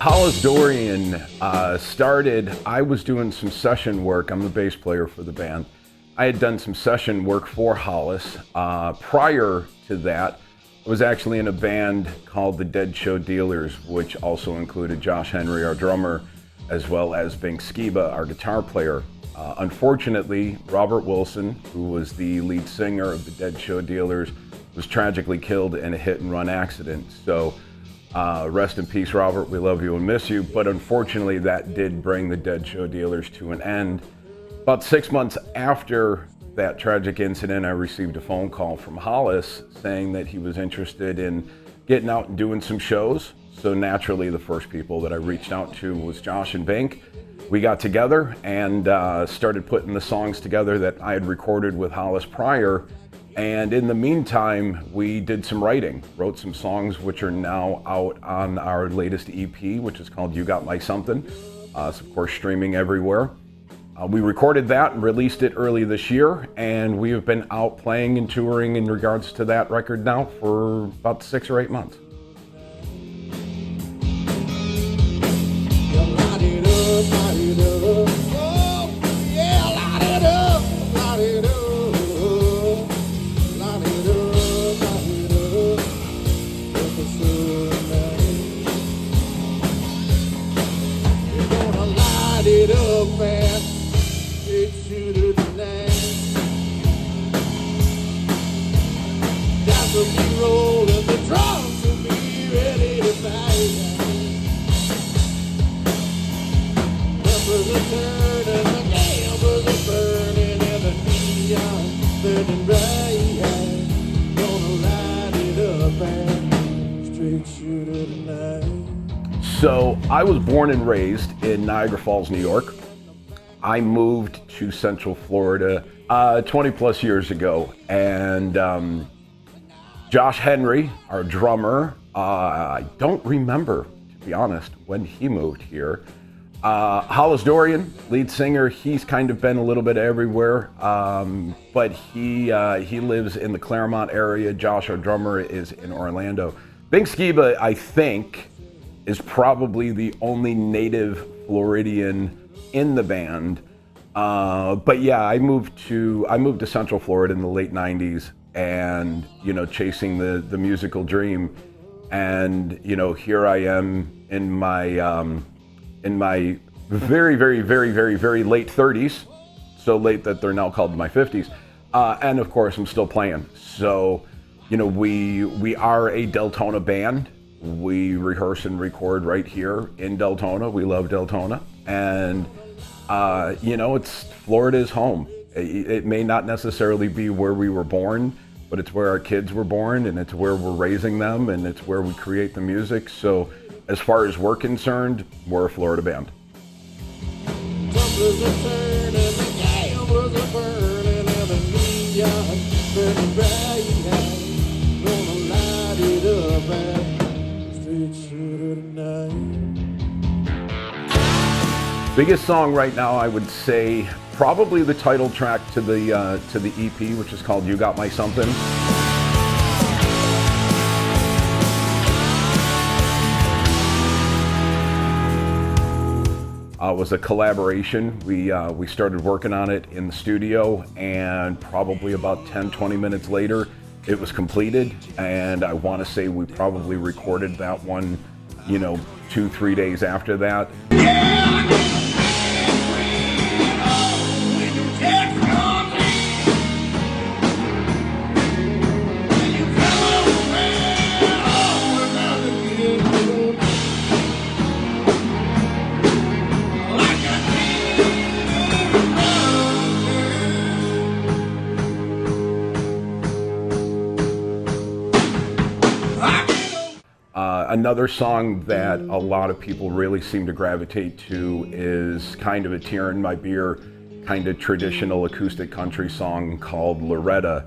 Hollis Dorian started, I was doing some session work. I'm the bass player for the band. I had done some session work for Hollis. Prior to that, I was actually in a band called the Dead Show Dealers, which also included Josh Henry, our drummer, as well as Bing Skiba, our guitar player. Unfortunately, Robert Wilson, who was the lead singer of the Dead Show Dealers, was tragically killed in a hit-and-run accident. So rest in peace, Robert. We love you and miss you. But unfortunately, that did bring the Dead Show Dealers to an end. About 6 months after that tragic incident, I received a phone call from Hollis saying that he was interested in getting out and doing some shows. So naturally, the first people that I reached out to was Josh and Bink. We got together and started putting the songs together that I had recorded with Hollis prior. And in the meantime, we did some writing, wrote some songs which are now out on our latest EP, which is called You Got My Something. It's of course streaming everywhere. We recorded that and released it early this year, and we have been out playing and touring in regards to that record now for about 6 or 8 months. So I was born and raised in Niagara Falls, New York. I moved to Central Florida 20 plus years ago, and Josh Henry, our drummer, I don't remember, to be honest, when he moved here. Hollis Dorian, lead singer, he's kind of been a little bit everywhere, but he lives in the Claremont area. Josh, our drummer, is in Orlando. Bing Skiba, I think, is probably the only native Floridian in the band. But yeah, I moved to Central Florida in the late 90s and, chasing the musical dream. And, here I am in my very, very, very, very, very late 30s. So late that they're now called my 50s. And of course, I'm still playing. So, we are a Deltona band. We rehearse and record right here in Deltona. We love Deltona. And, it's Florida's home. It may not necessarily be where we were born, but it's where our kids were born, and it's where we're raising them, and it's where we create the music. So as far as we're concerned, we're a Florida band. Biggest song right now, I would say, probably the title track to the EP, which is called You Got My Something. It was a collaboration. We started working on it in the studio, and probably about 10-20 minutes later, it was completed. And I want to say we probably recorded that one, 2-3 days after that. Another song that a lot of people really seem to gravitate to is kind of a tear in my beer, kind of traditional acoustic country song called Loretta.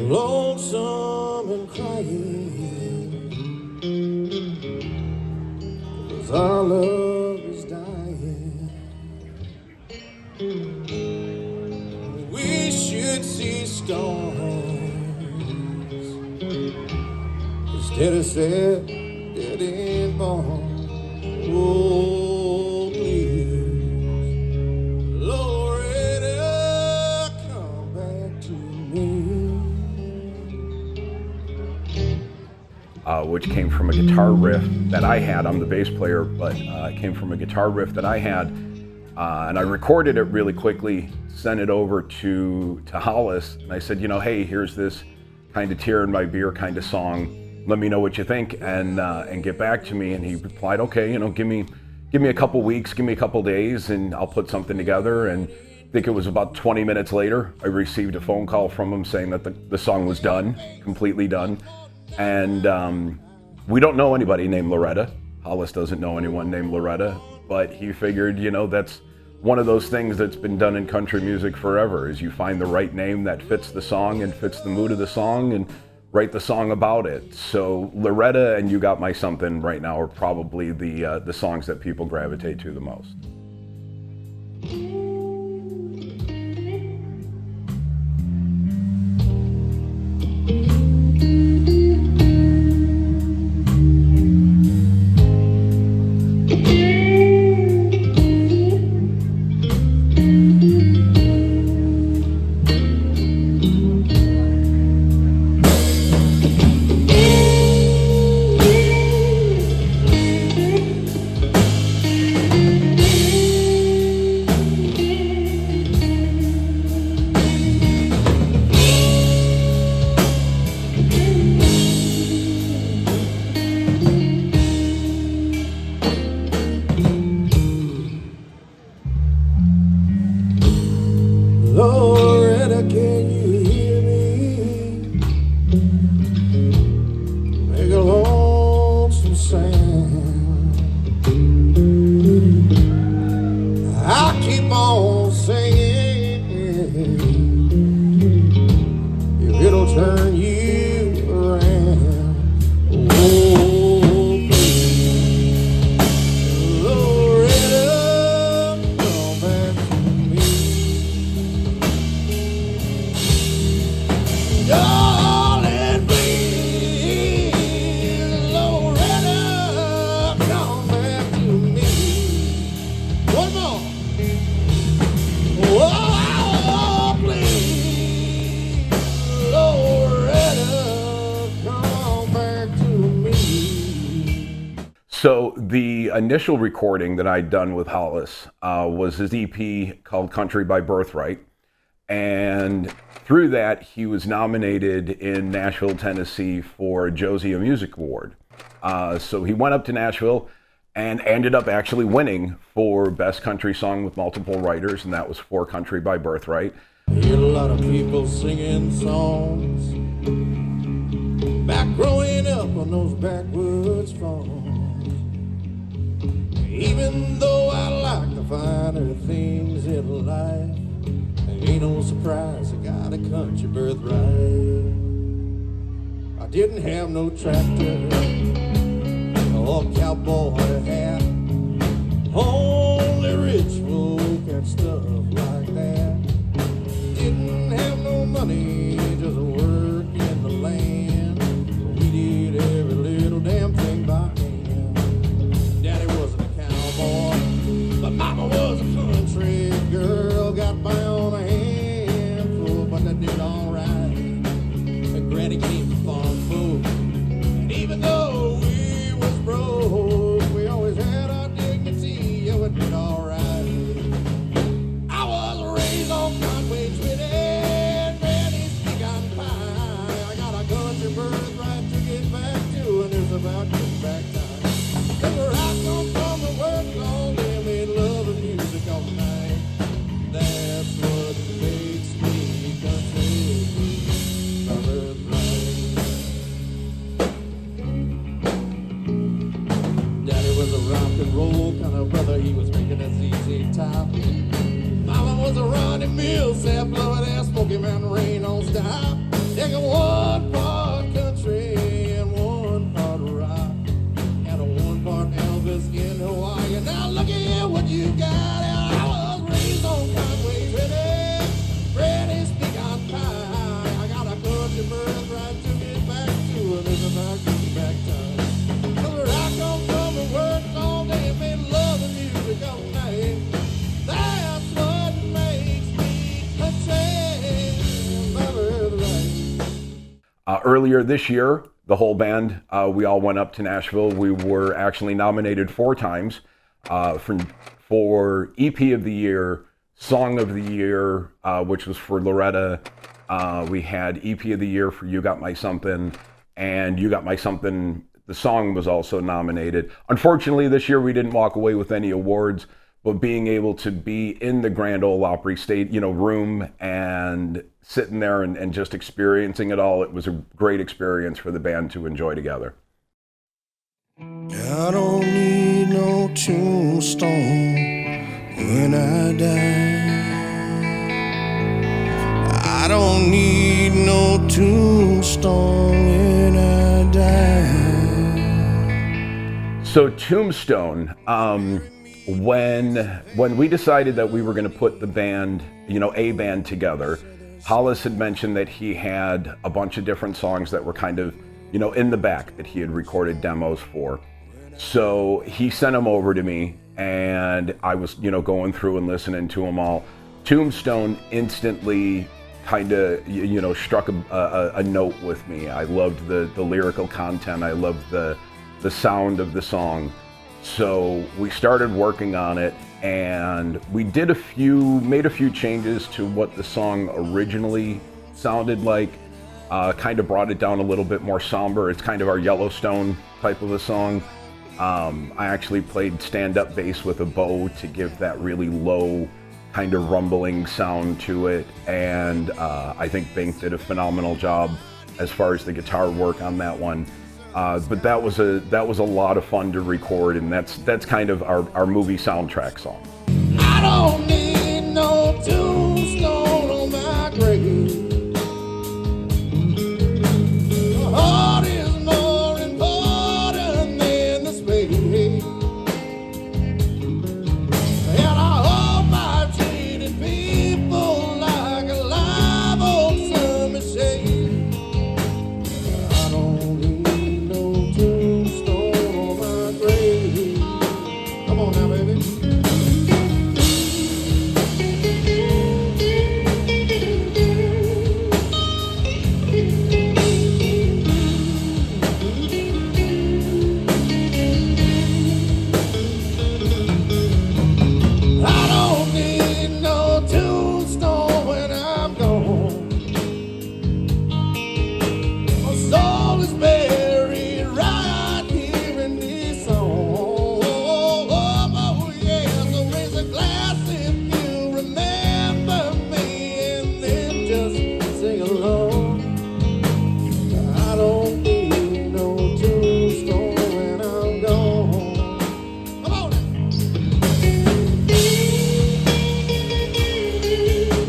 Lonesome and crying, 'cause our love is dying. We should see storms Daddy said, Daddy ain't born. Oh, please, Loretta, come back to me. Which came from a guitar riff that I had. I'm the bass player, but it came from a guitar riff that I had. And I recorded it really quickly, sent it over to Hollis, and I said, you know, hey, here's this kind of tear in my beer kind of song. Let me know what you think and get back to me. And he replied, okay, you know, give me a couple weeks, give me a couple days, and I'll put something together. And I think it was about 20 minutes later, I received a phone call from him saying that the song was done, completely done. And we don't know anybody named Loretta. Hollis doesn't know anyone named Loretta, but he figured, you know, that's one of those things that's been done in country music forever, is you find the right name that fits the song and fits the mood of the song and write the song about it. So Loretta and You Got My Something right now are probably the songs that people gravitate to the most. Loretta, can you hear me? Make a lonesome sound. I keep on singing if it'll turn you around. Oh, please, Loretta, come back to me. Darling, please, Loretta, come back to me. One more. Oh, please, Loretta, come back to me. So the initial recording that I'd done with Hollis was his EP called Country by Birthright. And through that, he was nominated in Nashville, Tennessee for a Josie Music Award. So he went up to Nashville and ended up actually winning for Best Country Song with Multiple Writers, and that was for Country by Birthright. I hear a lot of people singing songs back growing up on those backwoods farms. Even though I like the finer things in life, it ain't no surprise I got a country birthright. I didn't have no tractor or cowboy hat, only rich folk and stuff like that. Didn't have no money, just work in the land. We did every little damn thing by hand. Daddy wasn't a cowboy, but Mama was a country girl. Got by on a handful, but I did alright. And Granny came from farm folk, and even though we was broke, we always had our dignity. Yeah, we did alright. I was raised on Conway Trinity, Granny's pecan pie. I got a country birthright to get back to, and it's about getting back time. Remember, I come from the work all day, made love and music all night. That's what makes me country by birthright. Daddy was a rock and roll kind of brother, he was making a ZZ Top. Mama was a Ronnie Millsap, blowing ass, Smoky Mountain Rain on stop. Taking one part country and one part rock, and a one part Elvis in Hawaii. Now look at here, what you got. I was raised on Conway Trinity, Granny's pecan pie. I got a country birthright to get back to, and it's about getting back Earlier this year, the whole band, we all went up to Nashville. We were actually nominated 4 times for EP of the Year, Song of the Year, which was for Loretta. We had EP of the Year for You Got My Something, and You Got My Something, the song was also nominated. Unfortunately, this year we didn't walk away with any awards, but being able to be in the Grand Ole Opry room and sitting there and just experiencing it all, it was a great experience for the band to enjoy together. I don't need no tombstone when I die. I don't need no tombstone when I die. So Tombstone, when we decided that we were going to put the band, a band together, Hollis had mentioned that he had a bunch of different songs that were kind of, in the back that he had recorded demos for. So he sent them over to me, and I was, going through and listening to them all. Tombstone instantly kind of, struck a note with me. I loved the lyrical content. I loved the sound of the song. So we started working on it, and we made a few changes to what the song originally sounded like. Kind of brought it down a little bit more somber. It's kind of our Yellowstone type of a song. I actually played stand-up bass with a bow to give that really low kind of rumbling sound to it, and I think Bink did a phenomenal job as far as the guitar work on that one. But that was a lot of fun to record, and that's kind of our movie soundtrack song. I don't need no tombstone on my grave. My heart is more important than the spade. And I hope I've treated people like a live old summer shade. I don't need no tombstone on my grave. Come on now, baby. I don't need no tombstone when I'm gone. My soul is buried right here in this song. Oh, yeah, so raise a glass if you remember me, and then just sing along. I don't need no tombstone when I'm gone. Come on now.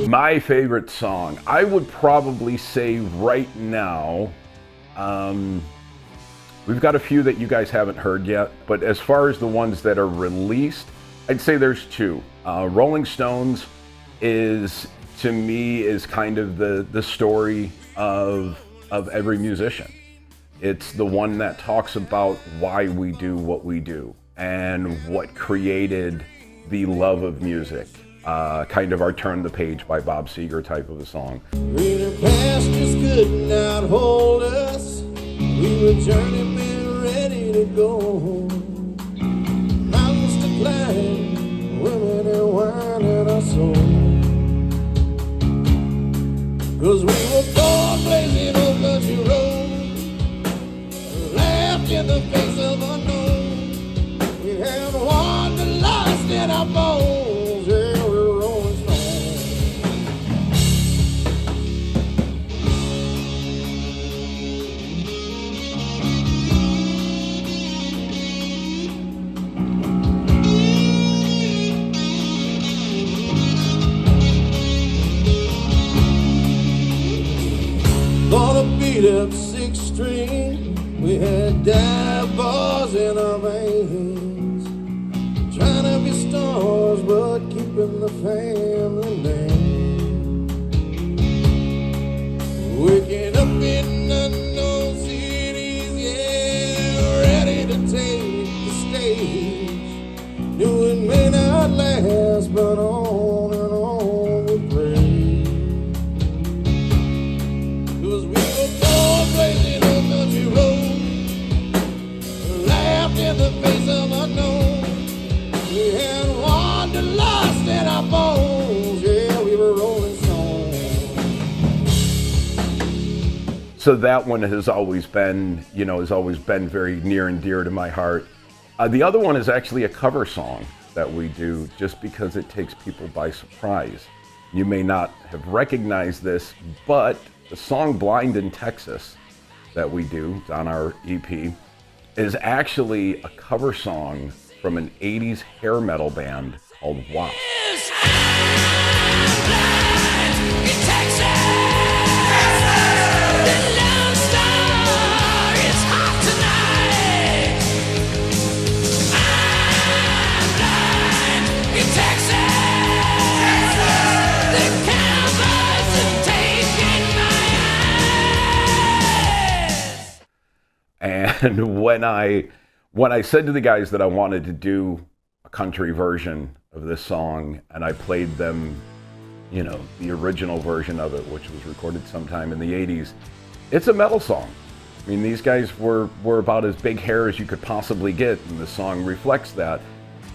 My favorite song, I would probably say right now, we've got a few that you guys haven't heard yet, but as far as the ones that are released, I'd say there's 2. Rolling Stones to me, is kind of the story of every musician. It's the one that talks about why we do what we do and what created the love of music. Kind of our Turn the Page by Bob Seger type of a song. Greener pastures could not hold us. We were journeymen ready to go. Mountains to climb, women and wine in our soul. 'Cause we were born blazing old country road, laughed in the face of unknown. We had wanderlust in our bones, yeah, we're rolling stones. Gonna beat up 6th Street. We had dive bars in our veins, trying to be stars but keeping the family name. Waking up in unknown cities, yeah, ready to take the stage. Knew it may not last, but on and on we played. 'Cause we were born So that one has always been, very near and dear to my heart. The other one is actually a cover song that we do just because it takes people by surprise. You may not have recognized this, but the song Blind in Texas that we do on our EP is actually a cover song from an 80s hair metal band called Wasp. And when I said to the guys that I wanted to do a country version of this song, and I played them, the original version of it, which was recorded sometime in the 80s, it's a metal song. I mean, these guys were about as big hair as you could possibly get, and the song reflects that.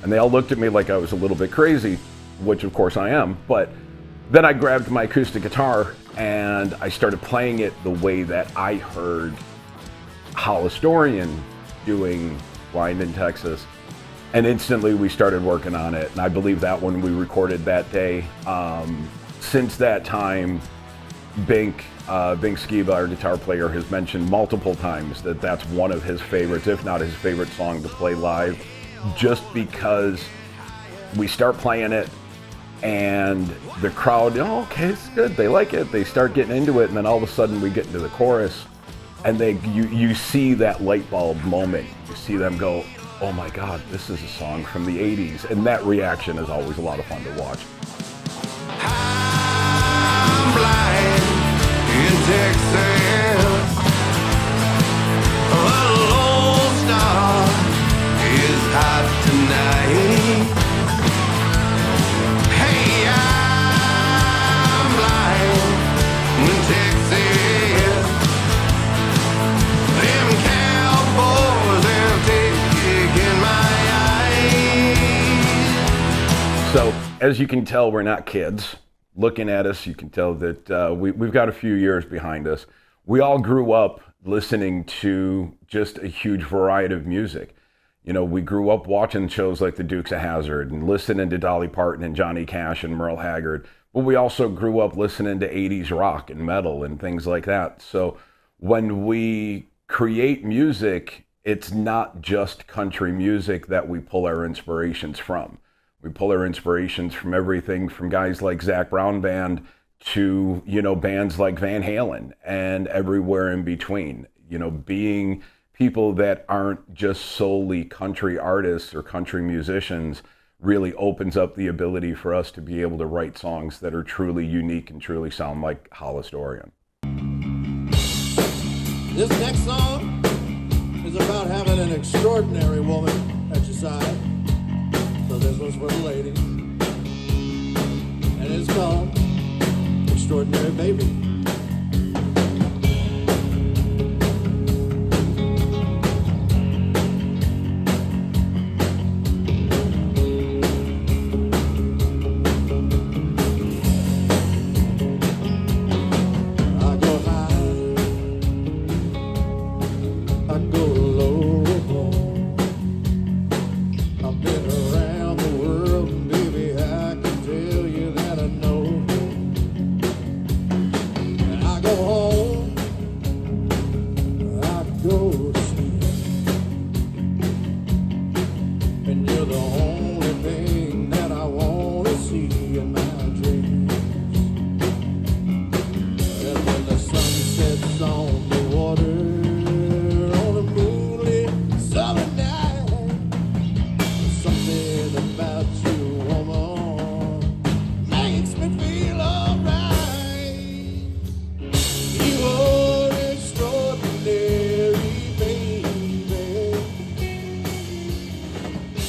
And they all looked at me like I was a little bit crazy, which of course I am, but then I grabbed my acoustic guitar and I started playing it the way that I heard Hollis Dorian doing Blind in Texas, and instantly we started working on it, and I believe that one we recorded that day. Since that time, Bink Skiba, our guitar player, has mentioned multiple times that that's one of his favorites, if not his favorite song to play live, just because we start playing it and the crowd, okay, it's good, they like it, they start getting into it, and then all of a sudden we get into the chorus, and you see that light bulb moment. You see them go, oh my God, this is a song from the 80s. And that reaction is always a lot of fun to watch. I'm blind in Texas. A lone star is hot tonight. Hey, I'm blind in Texas. So, as you can tell, we're not kids. Looking at us, you can tell that we've got a few years behind us. We all grew up listening to just a huge variety of music. We grew up watching shows like the Dukes of Hazzard and listening to Dolly Parton and Johnny Cash and Merle Haggard. But we also grew up listening to 80s rock and metal and things like that. So when we create music, it's not just country music that we pull our inspirations from. We pull our inspirations from everything from guys like Zac Brown Band to, bands like Van Halen and everywhere in between. Being people that aren't just solely country artists or country musicians really opens up the ability for us to be able to write songs that are truly unique and truly sound like Hollis Dorian. This next song is about having an extraordinary woman at your side. So this one's for the ladies. And it's called Extraordinary Baby.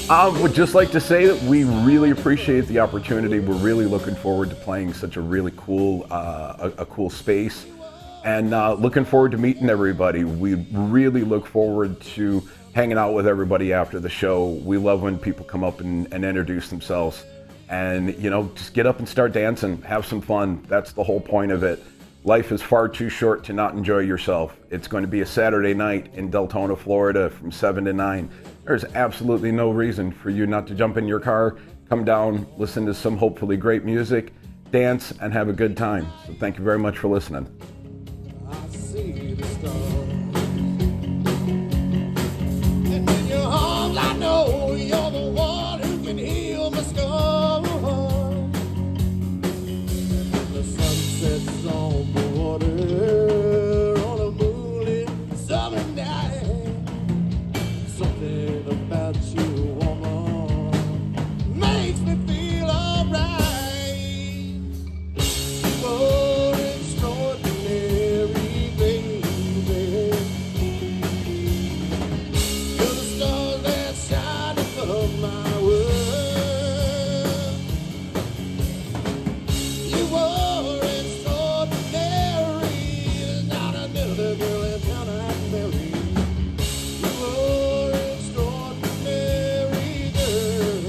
I would just like to say that we really appreciate the opportunity. We're really looking forward to playing such a really cool, cool space, and looking forward to meeting everybody. We really look forward to hanging out with everybody after the show. We love when people come up and introduce themselves, and just get up and start dancing, have some fun. That's the whole point of it. Life is far too short to not enjoy yourself. It's going to be a Saturday night in Deltona, Florida from 7 to 9. There's absolutely no reason for you not to jump in your car, come down, listen to some hopefully great music, dance, and have a good time. So thank you very much for listening. I see the stars. And in your arms, I know you're the one who can heal my scars. And the sun sets on the water on a moonlit summer night. Something about you, woman, makes me feel alright. Oh, extraordinary, baby. You're the stars that shine above my world. You are extraordinary. There's not another girl in town I can marry. You are extraordinary, girl.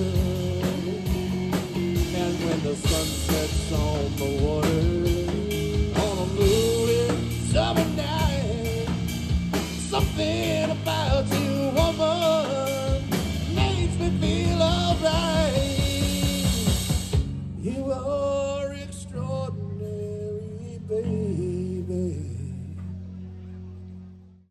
And when the sun sets on the water on a moonlit summer night, something about you, woman, makes me feel alright. You are